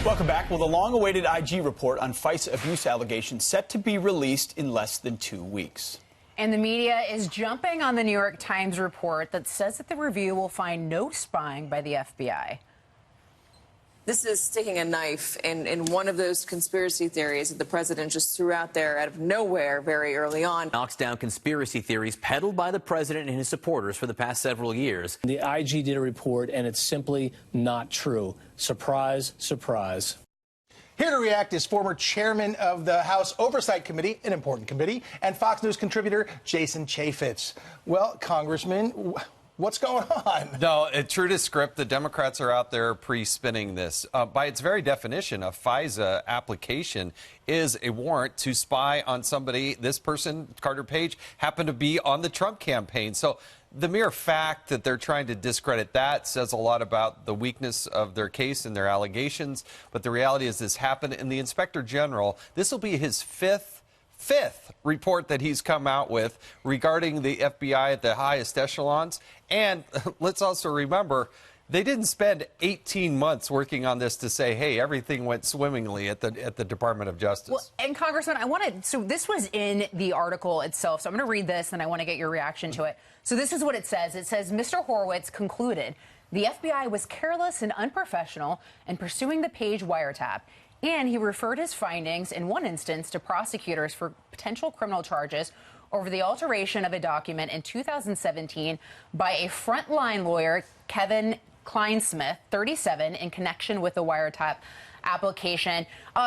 Welcome back. Well, the long-awaited IG report on FISA abuse allegations set to be released in less than 2 weeks. And the media is jumping on the New York Times report that says that the review will find no spying by the FBI. This is sticking a knife in one of those conspiracy theories that the president just threw out there out of nowhere very early on. Knocks down conspiracy theories peddled by the president and his supporters for the past several years. The IG did a report, and it's simply not true. Surprise, surprise. Here to react is former chairman of the House Oversight Committee, an important committee, and Fox News contributor Jason Chaffetz. Well, Congressman, what's going on? No, true to script, the Democrats are out there pre-spinning this. By its very definition, a FISA application is a warrant to spy on somebody. This person, Carter Page, happened to be on the Trump campaign. So the mere fact that they're trying to discredit that says a lot about the weakness of their case and their allegations. But the reality is this happened, and the Inspector General, this will be his fifth report that he's come out with regarding the FBI at the highest echelons. And let's also remember, they didn't spend 18 months working on this to say, hey, everything went swimmingly at the Department of Justice. Well, and Congressman, so this was in the article itself, so I'm going to read this and I want to get your reaction to it. So this is what it says. It says, Mr. Horowitz concluded the FBI was careless and unprofessional in pursuing the Page wiretap. And he referred his findings in one instance to prosecutors for potential criminal charges over the alteration of a document in 2017 by a frontline lawyer, Kevin Kleinsmith, 37, in connection with the wiretap application.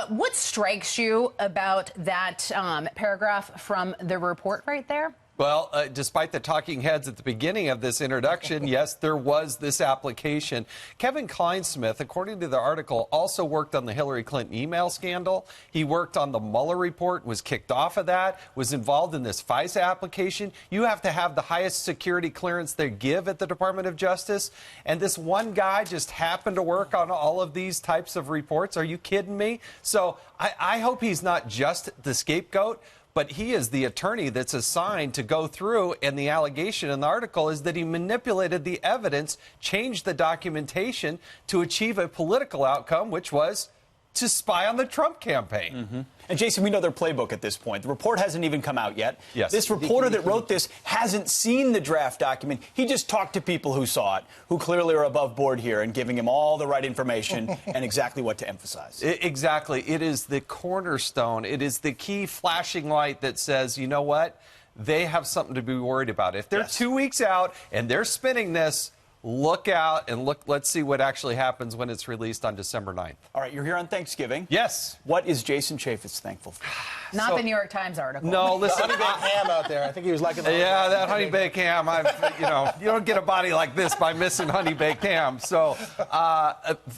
What strikes you about that paragraph from the report right there? Well, despite the talking heads at the beginning of this introduction, yes, there was this application. Kevin Kleinsmith, according to the article, also worked on the Hillary Clinton email scandal. He worked on the Mueller report, was kicked off of that, was involved in this FISA application. You have to have the highest security clearance they give at the Department of Justice. And this one guy just happened to work on all of these types of reports. Are you kidding me? So I hope he's not just the scapegoat, but he is the attorney that's assigned to go through, and the allegation in the article is that he manipulated the evidence, changed the documentation to achieve a political outcome, which was to spy on the Trump campaign. Mm-hmm. And Jason, we know their playbook at this point. The report hasn't even come out yet. Yes. This reporter that wrote this hasn't seen the draft document. He just talked to people who saw it, who clearly are above board here and giving him all the right information and exactly what to emphasize. Exactly. It is the cornerstone. It is the key flashing light that says, you know what? They have something to be worried about. If they're 2 weeks out and they're spinning this, look out and look. Let's see what actually happens when it's released on December 9th. All right, you're here on Thanksgiving. Yes. What is Jason Chaffetz thankful for? Not the New York Times article. No, listen. Honey baked ham out there. I think he was liking that. Yeah, that honey baked ham. You don't get a body like this by missing honey baked ham. So,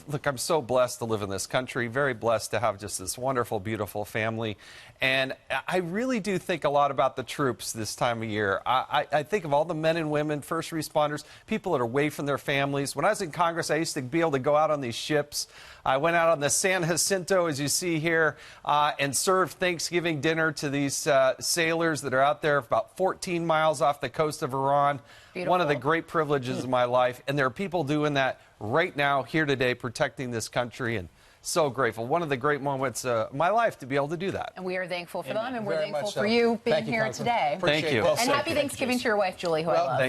look, I'm so blessed to live in this country. Very blessed to have just this wonderful, beautiful family. And I really do think a lot about the troops this time of year. I think of all the men and women, first responders, people that are away from their families. When I was in Congress, I used to be able to go out on these ships. I went out on the San Jacinto, as you see here, and served Thanksgiving dinner to these sailors that are out there about 14 miles off the coast of Iran. Beautiful. One of the great privileges of my life. And there are people doing that right now, here today, protecting this country. And so grateful. One of the great moments of my life to be able to do that. And we are thankful for them, and we're thankful for you being here today. Thank you. And happy Thanksgiving to your wife, Julie, who I love.